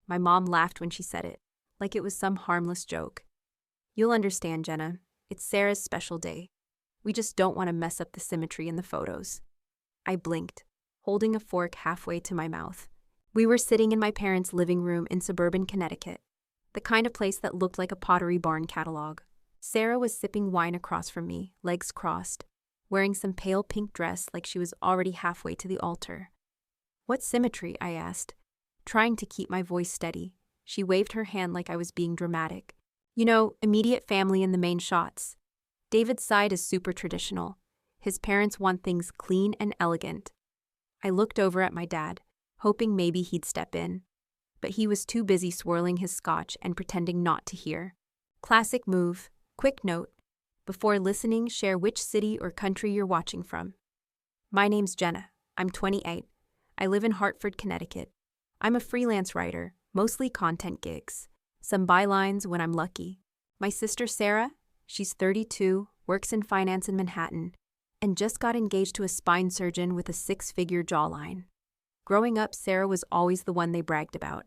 My mom laughed when she said it, like it was some harmless joke. You'll understand, Jenna. It's Sarah's special day. We just don't want to mess up the symmetry in the photos. I blinked, holding a fork halfway to my mouth. We were sitting in my parents' living room in suburban Connecticut, the kind of place that looked like a Pottery Barn catalog. Sarah was sipping wine across from me, legs crossed, wearing some pale pink dress like she was already halfway to the altar. What symmetry? I asked, trying to keep my voice steady. She waved her hand like I was being dramatic. You know, immediate family in the main shots. David's side is super traditional. His parents want things clean and elegant. I looked over at my dad, hoping maybe he'd step in. But he was too busy swirling his scotch and pretending not to hear. Classic move. Quick note. Before listening, share which city or country you're watching from. My name's Jenna. I'm 28. I live in Hartford, Connecticut. I'm a freelance writer, mostly content gigs. Some bylines when I'm lucky. My sister Sarah, she's 32, works in finance in Manhattan, and just got engaged to a spine surgeon with a 6-figure jawline. Growing up, Sarah was always the one they bragged about.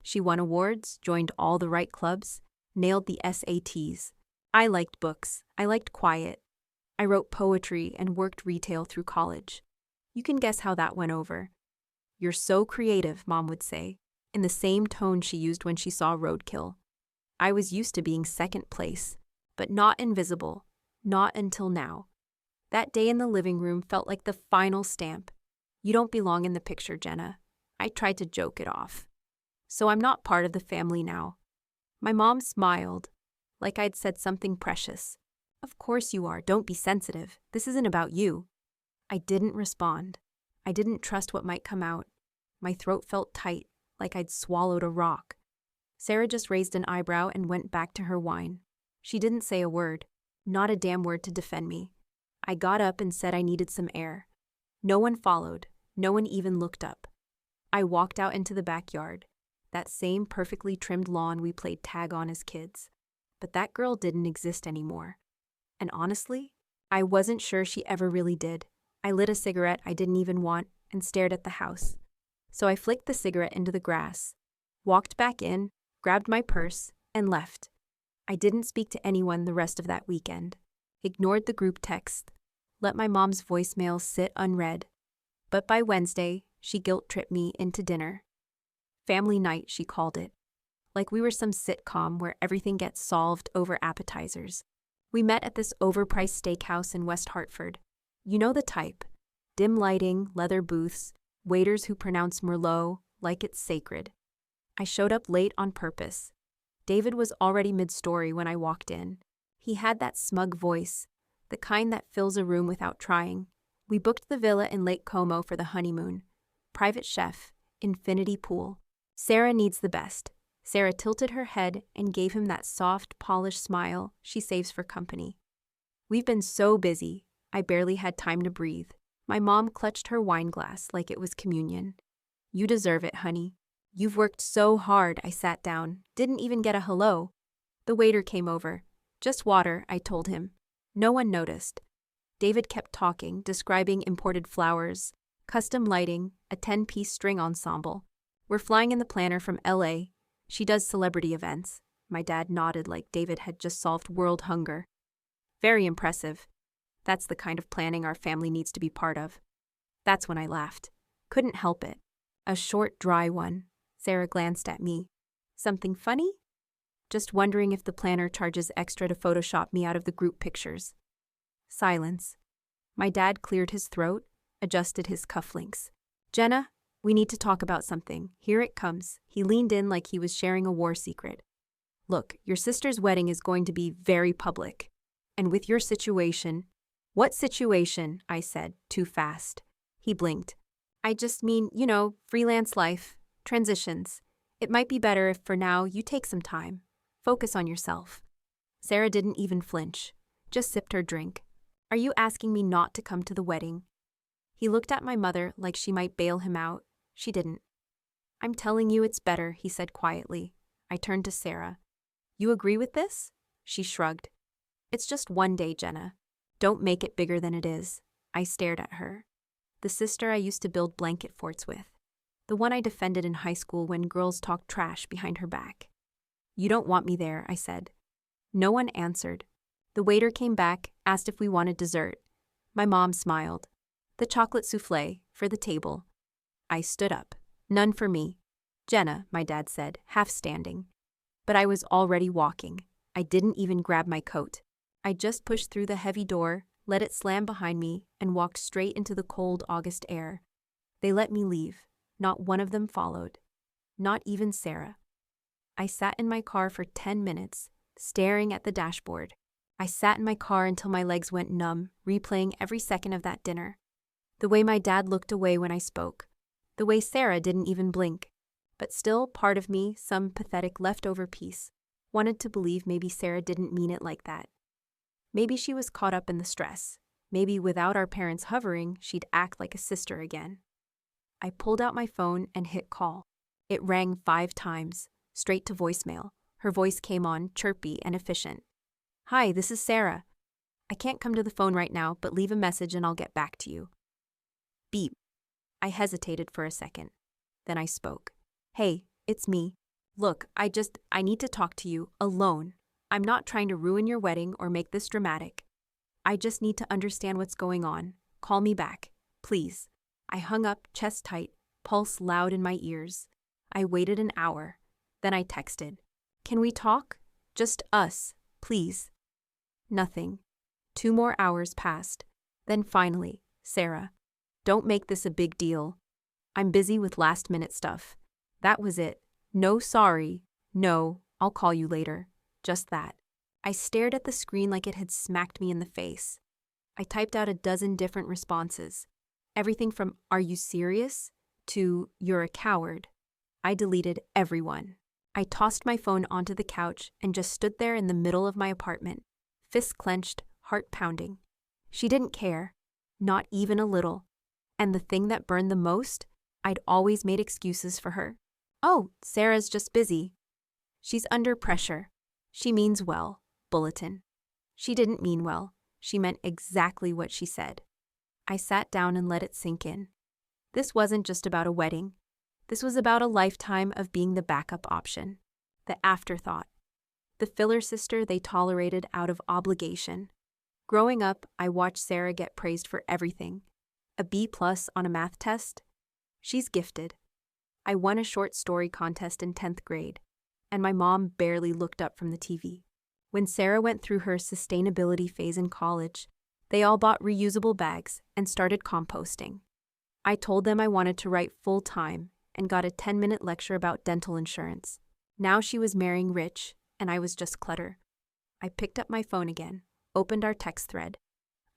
She won awards, joined all the right clubs, nailed the SATs. I liked books. I liked quiet. I wrote poetry and worked retail through college. You can guess how that went over. You're so creative, Mom would say, in the same tone she used when she saw Roadkill. I was used to being second place, but not invisible, not until now. That day in the living room felt like the final stamp. You don't belong in the picture, Jenna. I tried to joke it off. So I'm not part of the family now. My mom smiled, like I'd said something precious. Of course you are. Don't be sensitive. This isn't about you. I didn't respond. I didn't trust what might come out. My throat felt tight, like I'd swallowed a rock. Sarah just raised an eyebrow and went back to her wine. She didn't say a word, not a damn word to defend me. I got up and said I needed some air. No one followed. No one even looked up. I walked out into the backyard, that same perfectly trimmed lawn we played tag on as kids. But that girl didn't exist anymore. And honestly, I wasn't sure she ever really did. I lit a cigarette I didn't even want and stared at the house. So I flicked the cigarette into the grass, walked back in, grabbed my purse, and left. I didn't speak to anyone the rest of that weekend. Ignored the group text. Let my mom's voicemail sit unread. But by Wednesday, she guilt-tripped me into dinner. Family night, she called it. Like we were some sitcom where everything gets solved over appetizers. We met at this overpriced steakhouse in West Hartford. You know the type. Dim lighting, leather booths, waiters who pronounce Merlot like it's sacred. I showed up late on purpose. David was already mid-story when I walked in. He had that smug voice, the kind that fills a room without trying. We booked the villa in Lake Como for the honeymoon. Private chef, infinity pool. Sarah needs the best. Sarah tilted her head and gave him that soft, polished smile she saves for company. We've been so busy, I barely had time to breathe. My mom clutched her wine glass like it was communion. You deserve it, honey. You've worked so hard. I sat down, didn't even get a hello. The waiter came over. Just water, I told him. No one noticed. David kept talking, describing imported flowers, custom lighting, a 10-piece string ensemble. We're flying in the planner from LA. She does celebrity events. My dad nodded like David had just solved world hunger. Very impressive. That's the kind of planning our family needs to be part of. That's when I laughed. Couldn't help it. A short, dry one. Sarah glanced at me. Something funny? Just wondering if the planner charges extra to Photoshop me out of the group pictures. Silence. My dad cleared his throat, adjusted his cufflinks. Jenna, we need to talk about something. Here it comes. He leaned in like he was sharing a war secret. Look, your sister's wedding is going to be very public. And with your situation... What situation? I said, too fast. He blinked. I just mean, freelance life, transitions. It might be better if for now you take some time. Focus on yourself. Sarah didn't even flinch, just sipped her drink. Are you asking me not to come to the wedding? He looked at my mother like she might bail him out. She didn't. I'm telling you it's better, he said quietly. I turned to Sarah. You agree with this? She shrugged. It's just one day, Jenna. Don't make it bigger than it is. I stared at her. The sister I used to build blanket forts with. The one I defended in high school when girls talked trash behind her back. "You don't want me there," I said. No one answered. The waiter came back, asked if we wanted dessert. My mom smiled. "The chocolate soufflé, for the table." I stood up. "None for me." "Jenna," my dad said, half standing. But I was already walking. I didn't even grab my coat. I just pushed through the heavy door, let it slam behind me, and walked straight into the cold August air. They let me leave. Not one of them followed. Not even Sarah. I sat in my car for 10 minutes, staring at the dashboard. I sat in my car until my legs went numb, replaying every second of that dinner. The way my dad looked away when I spoke. The way Sarah didn't even blink. But still, part of me, some pathetic leftover piece, wanted to believe maybe Sarah didn't mean it like that. Maybe she was caught up in the stress. Maybe without our parents hovering, she'd act like a sister again. I pulled out my phone and hit call. It rang 5 times, straight to voicemail. Her voice came on, chirpy and efficient. "Hi, this is Sarah. I can't come to the phone right now, but leave a message and I'll get back to you." Beep. I hesitated for a second. Then I spoke. "Hey, it's me. Look, I need to talk to you, alone. I'm not trying to ruin your wedding or make this dramatic. I just need to understand what's going on. Call me back, please." I hung up, chest tight, pulse loud in my ears. I waited an hour. Then I texted. "Can we talk? Just us, please." Nothing. 2 more hours passed. Then finally, "Sarah, don't make this a big deal. I'm busy with last-minute stuff." That was it. No sorry. No, "I'll call you later." Just that. I stared at the screen like it had smacked me in the face. I typed out a dozen different responses. Everything from "Are you serious?" to "You're a coward." I deleted everyone. I tossed my phone onto the couch and just stood there in the middle of my apartment, fists clenched, heart pounding. She didn't care. Not even a little. And the thing that burned the most, I'd always made excuses for her. "Oh, Sarah's just busy. She's under pressure. She means well." Bulletin. She didn't mean well. She meant exactly what she said. I sat down and let it sink in. This wasn't just about a wedding. This was about a lifetime of being the backup option, the afterthought, the filler sister they tolerated out of obligation. Growing up, I watched Sarah get praised for everything. A B+ on a math test? She's gifted. I won a short story contest in 10th grade, and my mom barely looked up from the TV. When Sarah went through her sustainability phase in college, they all bought reusable bags and started composting. I told them I wanted to write full-time and got a 10-minute lecture about dental insurance. Now she was marrying rich, and I was just clutter. I picked up my phone again, opened our text thread.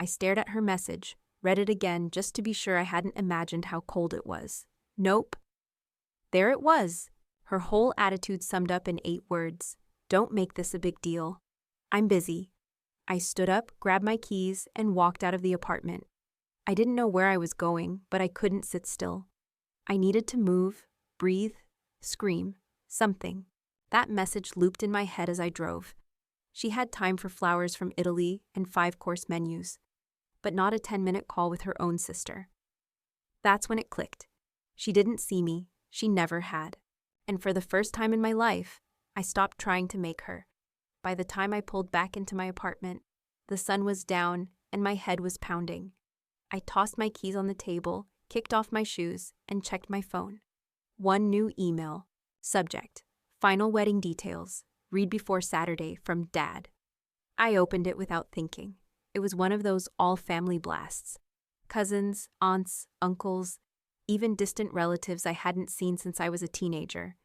I stared at her message, read it again just to be sure I hadn't imagined how cold it was. Nope. There it was. Her whole attitude summed up in 8 words. "Don't make this a big deal. I'm busy." I stood up, grabbed my keys, and walked out of the apartment. I didn't know where I was going, but I couldn't sit still. I needed to move, breathe, scream, something. That message looped in my head as I drove. She had time for flowers from Italy and 5-course menus, but not a 10-minute call with her own sister. That's when it clicked. She didn't see me. She never had. And for the first time in my life, I stopped trying to make her. By the time I pulled back into my apartment, the sun was down and my head was pounding. I tossed my keys on the table, kicked off my shoes, and checked my phone. One new email. Subject: Final wedding details. Read before Saturday from Dad. I opened it without thinking. It was one of those all-family blasts. Cousins, aunts, uncles, even distant relatives I hadn't seen since I was a teenager.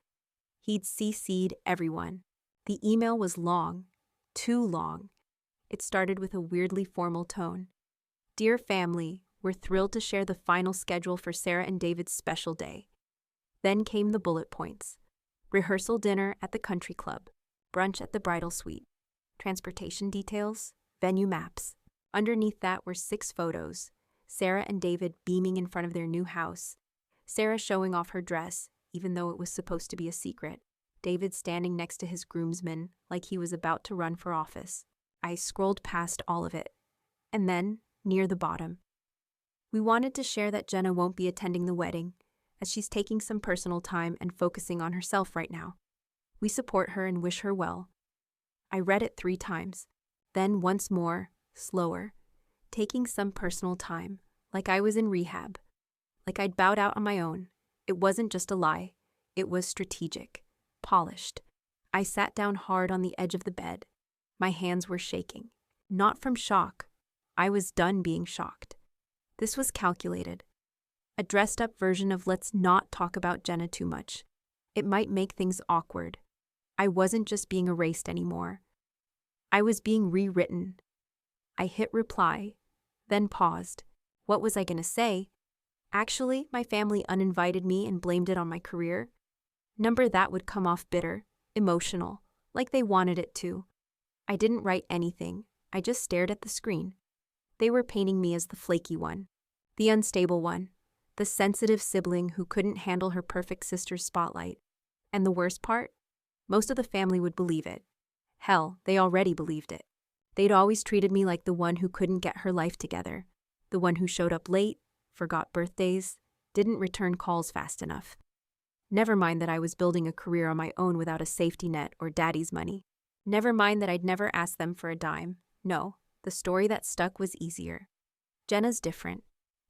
He'd CC'd everyone. The email was long, too long. It started with a weirdly formal tone. "Dear family, we're thrilled to share the final schedule for Sarah and David's special day." Then came the bullet points. Rehearsal dinner at the country club, brunch at the bridal suite, transportation details, venue maps. Underneath that were 6 photos. Sarah and David beaming in front of their new house. Sarah showing off her dress, even though it was supposed to be a secret. David standing next to his groomsmen like he was about to run for office. I scrolled past all of it. And then, near the bottom, "We wanted to share that Jenna won't be attending the wedding. as she's taking some personal time and focusing on herself right now. We support her and wish her well. I read it 3 times, then once more, slower, taking some personal time, like I was in rehab, like I'd bowed out on my own. It wasn't just a lie. It was strategic, polished. I sat down hard on the edge of the bed. My hands were shaking. Not from shock. I was done being shocked. This was calculated. A dressed-up version of let's not talk about Jenna too much. It might make things awkward. I wasn't just being erased anymore. I was being rewritten. I hit reply, then paused. What was I going to say? Actually, my family uninvited me and blamed it on my career. That would come off bitter, emotional, like they wanted it to. I didn't write anything. I just stared at the screen. They were painting me as the flaky one, the unstable one, the sensitive sibling who couldn't handle her perfect sister's spotlight. And the worst part? Most of the family would believe it. Hell, they already believed it. They'd always treated me like the one who couldn't get her life together, the one who showed up late, forgot birthdays, didn't return calls fast enough. Never mind that I was building a career on my own without a safety net or daddy's money. Never mind that I'd never asked them for a dime. No, the story that stuck was easier. Jenna's different.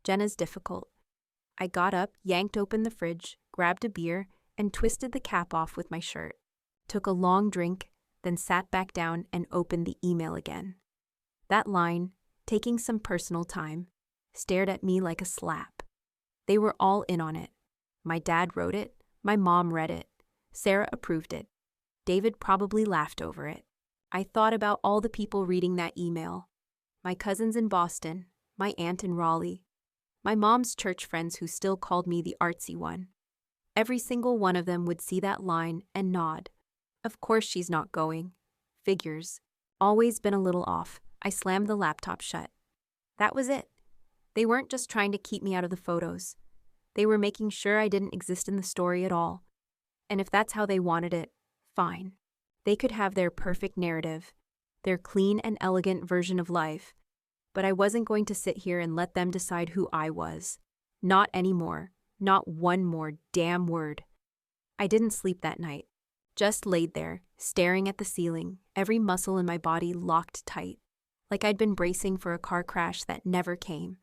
Jenna's difficult. I got up, yanked open the fridge, grabbed a beer, and twisted the cap off with my shirt. Took a long drink, then sat back down and opened the email again. That line, taking some personal time, stared at me like a slap. They were all in on it. My dad wrote it. My mom read it. Sarah approved it. David probably laughed over it. I thought about all the people reading that email. My cousins in Boston, my aunt in Raleigh, my mom's church friends who still called me the artsy one. Every single one of them would see that line and nod. Of course she's not going. Figures. Always been a little off. I slammed the laptop shut. That was it. They weren't just trying to keep me out of the photos. They were making sure I didn't exist in the story at all. And if that's how they wanted it, fine. They could have their perfect narrative, their clean and elegant version of life. But I wasn't going to sit here and let them decide who I was. Not anymore. Not one more damn word. I didn't sleep that night. Just laid there, staring at the ceiling, every muscle in my body locked tight, like I'd been bracing for a car crash that never came.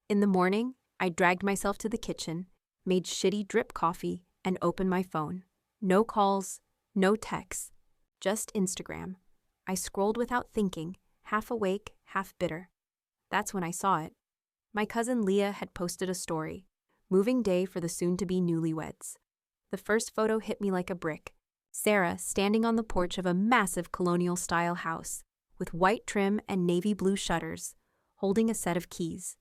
In the morning, I dragged myself to the kitchen, made shitty drip coffee, and opened my phone. No calls, no texts, just Instagram. I scrolled without thinking, half awake, half bitter. That's when I saw it. My cousin Leah had posted a story, moving day for the soon-to-be newlyweds. The first photo hit me like a brick. Sarah standing on the porch of a massive colonial-style house, with white trim and navy blue shutters, holding a set of keys.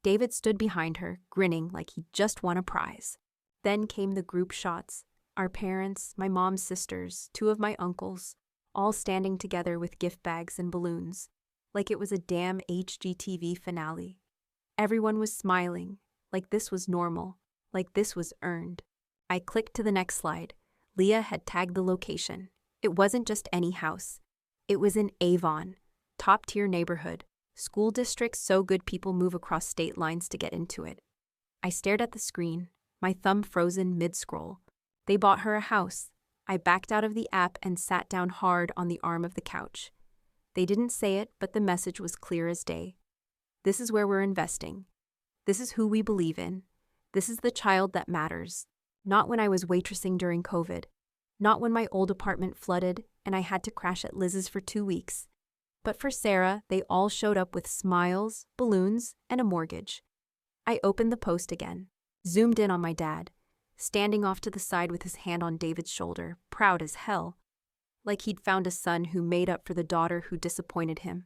David stood behind her, grinning like he'd just won a prize. Then came the group shots. Our parents, my mom's sisters, 2 of my uncles, all standing together with gift bags and balloons, like it was a damn HGTV finale. Everyone was smiling, like this was normal, like this was earned. I clicked to the next slide. Leah had tagged the location. It wasn't just any house. It was in Avon, top-tier neighborhood. School district so good people move across state lines to get into it. I stared at the screen, my thumb frozen mid-scroll. They bought her a house. I backed out of the app and sat down hard on the arm of the couch. They didn't say it, but the message was clear as day. This is where we're investing. This is who we believe in. This is the child that matters. Not when I was waitressing during COVID. Not when my old apartment flooded and I had to crash at Liz's for 2 weeks. But for Sarah, they all showed up with smiles, balloons, and a mortgage. I opened the post again, zoomed in on my dad, standing off to the side with his hand on David's shoulder, proud as hell, like he'd found a son who made up for the daughter who disappointed him.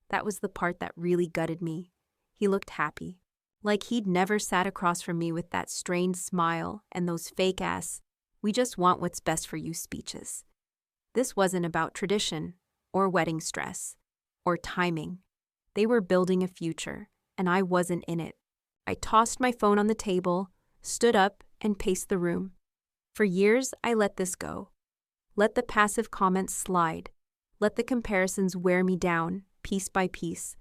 That was the part that really gutted me. He looked happy, like he'd never sat across from me with that strained smile and those fake-ass, "we just want what's best for you" speeches. This wasn't about tradition, or wedding stress, or timing. They were building a future, and I wasn't in it. I tossed my phone on the table, stood up, and paced the room. For years, I let this go. Let the passive comments slide. Let the comparisons wear me down, piece by piece.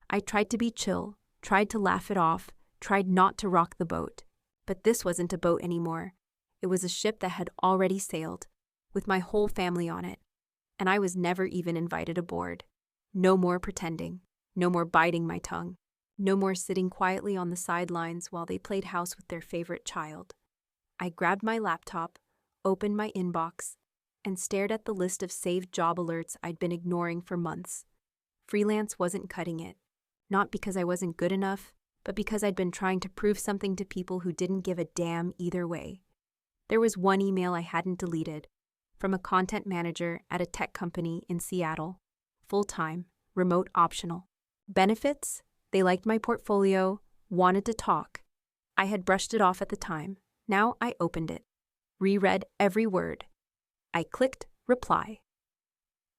I tried to be chill, tried to laugh it off, tried not to rock the boat. But this wasn't a boat anymore. It was a ship that had already sailed, with my whole family on it. And I was never even invited aboard. No more pretending. No more biting my tongue. No more sitting quietly on the sidelines while they played house with their favorite child. I grabbed my laptop, opened my inbox, and stared at the list of saved job alerts I'd been ignoring for months. Freelance wasn't cutting it. Not because I wasn't good enough, but because I'd been trying to prove something to people who didn't give a damn either way. There was one email I hadn't deleted, from a content manager at a tech company in Seattle. Full-time, remote optional. Benefits? They liked my portfolio, wanted to talk. I had brushed it off at the time. Now I opened it, reread every word. I clicked reply.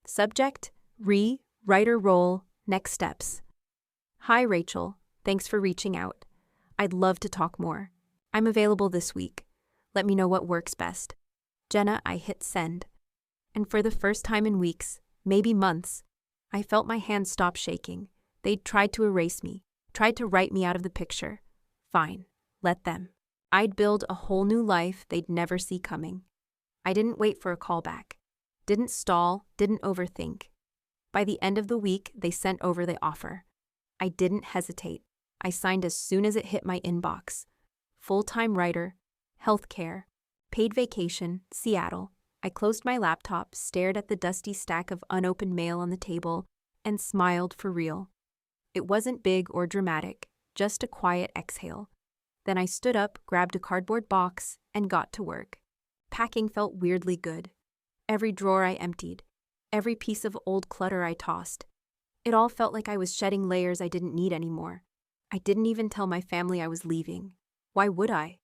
Subject, writer role, next steps. Hi Rachel, thanks for reaching out. I'd love to talk more. I'm available this week. Let me know what works best. Jenna, I hit send. And for the first time in weeks, maybe months, I felt my hands stop shaking. They'd tried to erase me, tried to write me out of the picture. Fine, let them. I'd build a whole new life they'd never see coming. I didn't wait for a callback. Didn't stall, didn't overthink. By the end of the week, they sent over the offer. I didn't hesitate. I signed as soon as it hit my inbox. Full-time writer, healthcare, paid vacation, Seattle. I closed my laptop, stared at the dusty stack of unopened mail on the table, and smiled for real. It wasn't big or dramatic, just a quiet exhale. Then I stood up, grabbed a cardboard box, and got to work. Packing felt weirdly good. Every drawer I emptied, every piece of old clutter I tossed. It all felt like I was shedding layers I didn't need anymore. I didn't even tell my family I was leaving. Why would I?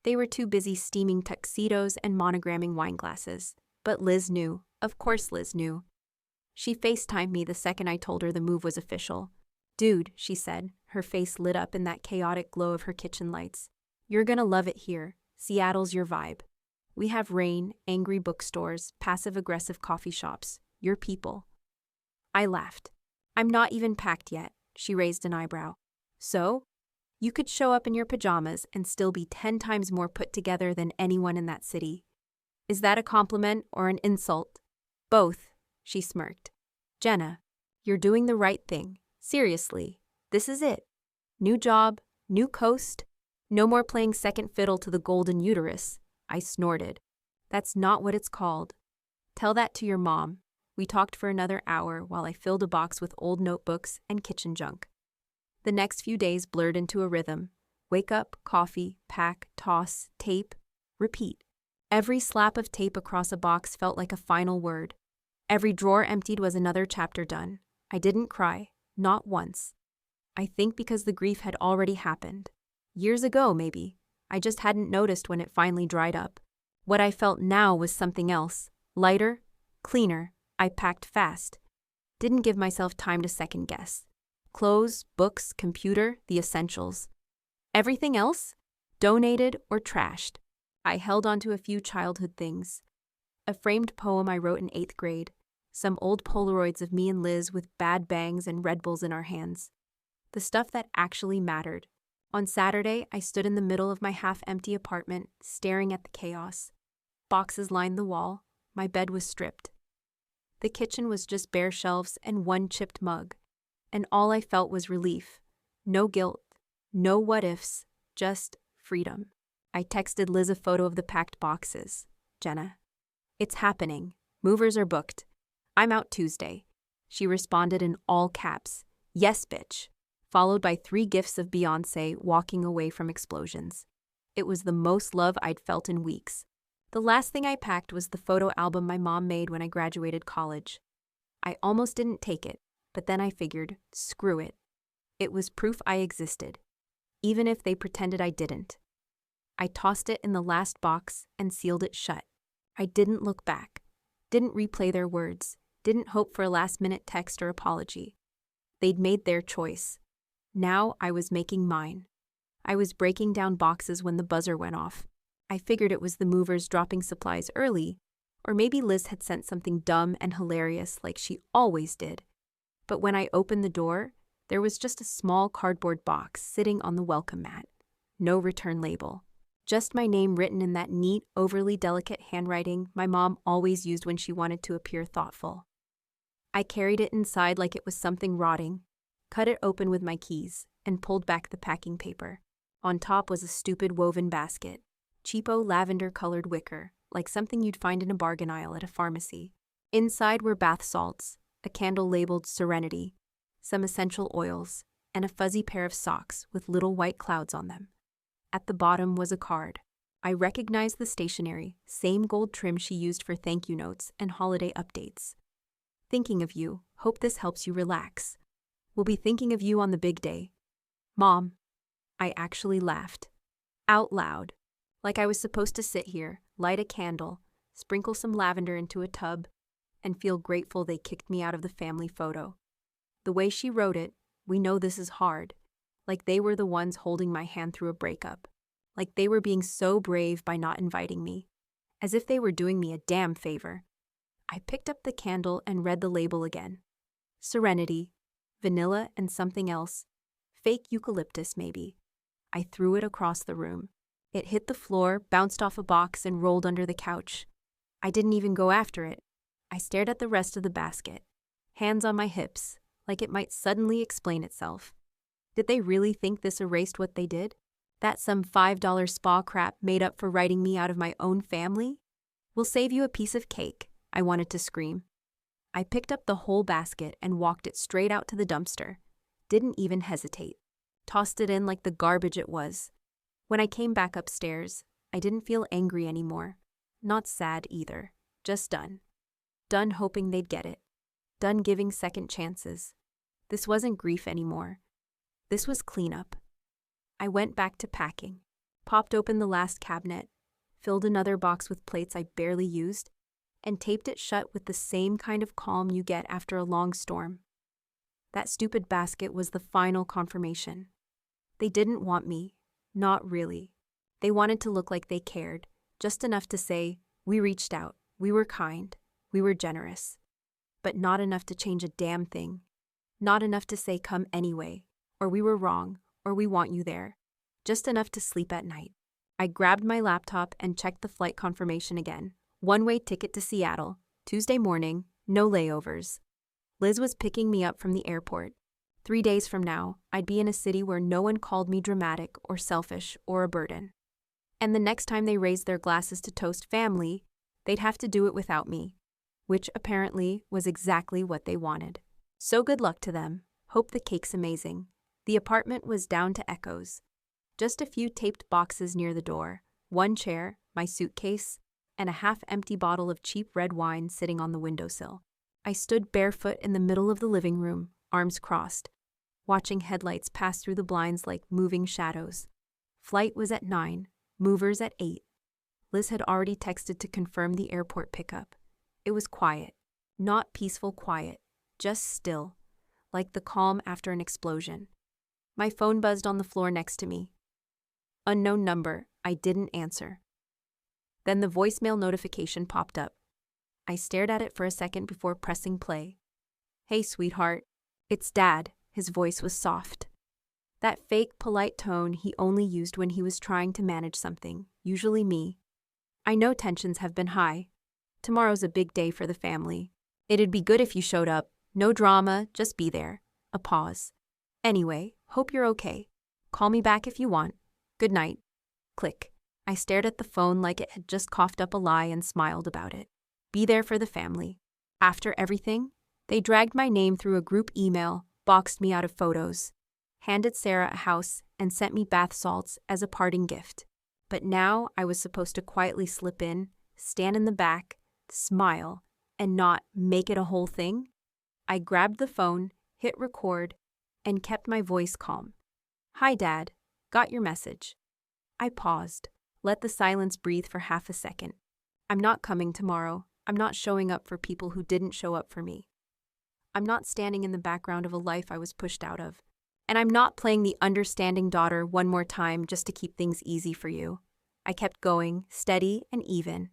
They were too busy steaming tuxedos and monogramming wine glasses. But Liz knew. Of course Liz knew. She FaceTimed me the second I told her the move was official. Dude, she said, her face lit up in that chaotic glow of her kitchen lights. You're gonna love it here. Seattle's your vibe. We have rain, angry bookstores, passive-aggressive coffee shops. Your people. I laughed. I'm not even packed yet, she raised an eyebrow. So? You could show up in your pajamas and still be 10 times more put together than anyone in that city. Is that a compliment or an insult? Both, she smirked. Jenna, you're doing the right thing. Seriously, this is it. New job, new coast. No more playing second fiddle to the golden uterus. I snorted. That's not what it's called. Tell that to your mom. We talked for another hour while I filled a box with old notebooks and kitchen junk. The next few days blurred into a rhythm. Wake up, coffee, pack, toss, tape, repeat. Every slap of tape across a box felt like a final word. Every drawer emptied was another chapter done. I didn't cry, not once. I think because the grief had already happened. Years ago, maybe. I just hadn't noticed when it finally dried up. What I felt now was something else. Lighter, cleaner. I packed fast. Didn't give myself time to second guess. Clothes, books, computer, the essentials. Everything else? Donated or trashed. I held onto a few childhood things. A framed poem I wrote in 8th grade. Some old Polaroids of me and Liz with bad bangs and Red Bulls in our hands. The stuff that actually mattered. On Saturday, I stood in the middle of my half-empty apartment, staring at the chaos. Boxes lined the wall. My bed was stripped. The kitchen was just bare shelves and one chipped mug. And all I felt was relief. No guilt. No what-ifs. Just freedom. I texted Liz a photo of the packed boxes. Jenna. It's happening. Movers are booked. I'm out Tuesday. She responded in all caps. Yes, bitch. Followed by 3 gifs of Beyoncé walking away from explosions. It was the most love I'd felt in weeks. The last thing I packed was the photo album my mom made when I graduated college. I almost didn't take it, but then I figured, screw it. It was proof I existed, even if they pretended I didn't. I tossed it in the last box and sealed it shut. I didn't look back, didn't replay their words, didn't hope for a last-minute text or apology. They'd made their choice. Now I was making mine. I was breaking down boxes when the buzzer went off. I figured it was the movers dropping supplies early, or maybe Liz had sent something dumb and hilarious like she always did. But when I opened the door, there was just a small cardboard box sitting on the welcome mat. No return label. Just my name written in that neat, overly delicate handwriting my mom always used when she wanted to appear thoughtful. I carried it inside like it was something rotting, cut it open with my keys, and pulled back the packing paper. On top was a stupid woven basket, cheapo lavender-colored wicker, like something you'd find in a bargain aisle at a pharmacy. Inside were bath salts, a candle labeled Serenity, some essential oils, and a fuzzy pair of socks with little white clouds on them. At the bottom was a card. I recognized the stationery, same gold trim she used for thank you notes and holiday updates. Thinking of you, hope this helps you relax. We'll be thinking of you on the big day. Mom. I actually laughed. Out loud. Like I was supposed to sit here, light a candle, sprinkle some lavender into a tub, and feel grateful they kicked me out of the family photo. The way she wrote it, we know this is hard. Like they were the ones holding my hand through a breakup. Like they were being so brave by not inviting me. As if they were doing me a damn favor. I picked up the candle and read the label again. Serenity, vanilla and something else. Fake eucalyptus, maybe. I threw it across the room. It hit the floor, bounced off a box, and rolled under the couch. I didn't even go after it. I stared at the rest of the basket, hands on my hips, like it might suddenly explain itself. Did they really think this erased what they did? That some $5 spa crap made up for writing me out of my own family? We'll save you a piece of cake, I wanted to scream. I picked up the whole basket and walked it straight out to the dumpster. Didn't even hesitate. Tossed it in like the garbage it was. When I came back upstairs, I didn't feel angry anymore. Not sad either. Just done. Done hoping they'd get it. Done giving second chances. This wasn't grief anymore. This was cleanup. I went back to packing, popped open the last cabinet, filled another box with plates I barely used, and taped it shut with the same kind of calm you get after a long storm. That stupid basket was the final confirmation. They didn't want me. Not really. They wanted to look like they cared, just enough to say, we reached out, we were kind, we were generous. But not enough to change a damn thing. Not enough to say come anyway, or we were wrong, or we want you there. Just enough to sleep at night. I grabbed my laptop and checked the flight confirmation again. One-way ticket to Seattle, Tuesday morning, no layovers. Liz was picking me up from the airport. 3 days from now, I'd be in a city where no one called me dramatic or selfish or a burden. And the next time they raised their glasses to toast family, they'd have to do it without me, which apparently was exactly what they wanted. So good luck to them. Hope the cake's amazing. The apartment was down to echoes. Just a few taped boxes near the door, one chair, my suitcase, and a half-empty bottle of cheap red wine sitting on the windowsill. I stood barefoot in the middle of the living room, arms crossed, watching headlights pass through the blinds like moving shadows. Flight was at 9, movers at 8. Liz had already texted to confirm the airport pickup. It was quiet. Not peaceful quiet, just still, like the calm after an explosion. My phone buzzed on the floor next to me. Unknown number, I didn't answer. Then the voicemail notification popped up. I stared at it for a second before pressing play. Hey, sweetheart. It's Dad. His voice was soft. That fake, polite tone he only used when he was trying to manage something, usually me. I know tensions have been high. Tomorrow's a big day for the family. It'd be good if you showed up. No drama, just be there. A pause. Anyway, hope you're okay. Call me back if you want. Good night. Click. I stared at the phone like it had just coughed up a lie and smiled about it. Be there for the family. After everything, they dragged my name through a group email, boxed me out of photos, handed Sarah a house, and sent me bath salts as a parting gift. But now I was supposed to quietly slip in, stand in the back, smile, and not make it a whole thing? I grabbed the phone, hit record, and kept my voice calm. Hi, Dad. Got your message. I paused, let the silence breathe for half a second. I'm not coming tomorrow. I'm not showing up for people who didn't show up for me. I'm not standing in the background of a life I was pushed out of. And I'm not playing the understanding daughter one more time just to keep things easy for you. I kept going, steady and even.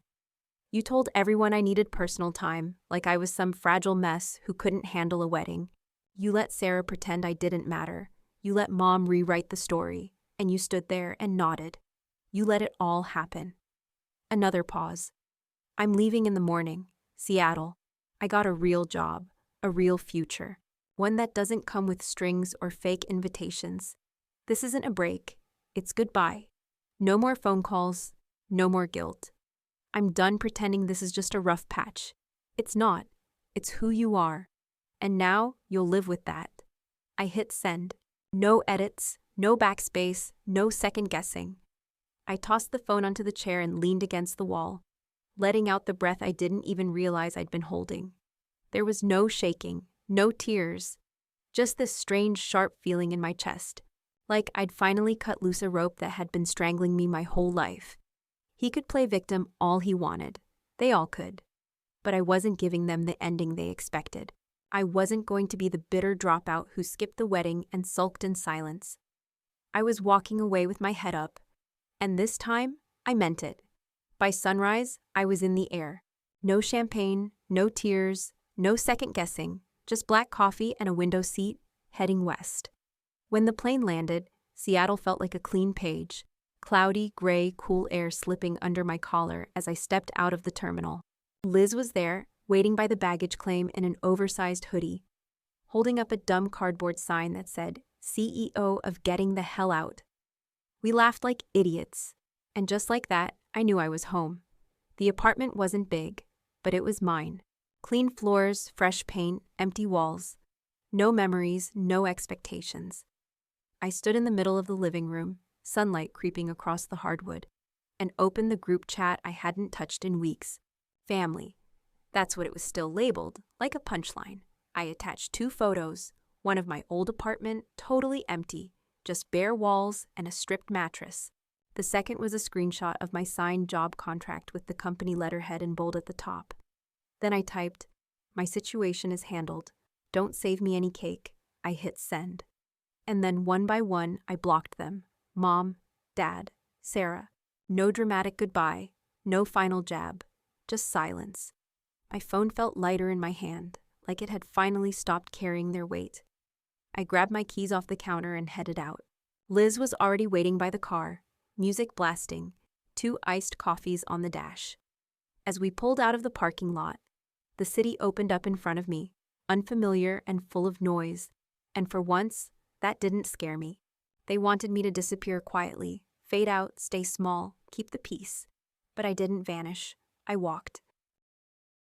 You told everyone I needed personal time, like I was some fragile mess who couldn't handle a wedding. You let Sarah pretend I didn't matter. You let Mom rewrite the story, and you stood there and nodded. You let it all happen. Another pause. I'm leaving in the morning. Seattle. I got a real job, a real future. One that doesn't come with strings or fake invitations. This isn't a break. It's goodbye. No more phone calls. No more guilt. I'm done pretending this is just a rough patch. It's not. It's who you are. And now you'll live with that. I hit send. No edits, no backspace, no second guessing. I tossed the phone onto the chair and leaned against the wall, letting out the breath I didn't even realize I'd been holding. There was no shaking, no tears, just this strange, sharp feeling in my chest, like I'd finally cut loose a rope that had been strangling me my whole life. He could play victim all he wanted. They all could. But I wasn't giving them the ending they expected. I wasn't going to be the bitter dropout who skipped the wedding and sulked in silence. I was walking away with my head up, and this time, I meant it. By sunrise, I was in the air. No champagne, no tears, no second guessing, just black coffee and a window seat, heading west. When the plane landed, Seattle felt like a clean page. Cloudy, gray, cool air slipping under my collar as I stepped out of the terminal. Liz was there, waiting by the baggage claim in an oversized hoodie, holding up a dumb cardboard sign that said, CEO of Getting the Hell Out. We laughed like idiots, and just like that, I knew I was home. The apartment wasn't big, but it was mine. Clean floors, fresh paint, empty walls. No memories, no expectations. I stood in the middle of the living room, sunlight creeping across the hardwood, and opened the group chat I hadn't touched in weeks. Family. That's what it was still labeled, like a punchline. I attached 2 photos, one of my old apartment, totally empty, just bare walls and a stripped mattress. The second was a screenshot of my signed job contract with the company letterhead in bold at the top. Then I typed, "My situation is handled. Don't save me any cake." I hit send. And then one by one, I blocked them. Mom, Dad, Sarah. No dramatic goodbye, no final jab, just silence. My phone felt lighter in my hand, like it had finally stopped carrying their weight. I grabbed my keys off the counter and headed out. Liz was already waiting by the car, music blasting, 2 iced coffees on the dash. As we pulled out of the parking lot, the city opened up in front of me, unfamiliar and full of noise, and for once, that didn't scare me. They wanted me to disappear quietly, fade out, stay small, keep the peace. But I didn't vanish. I walked.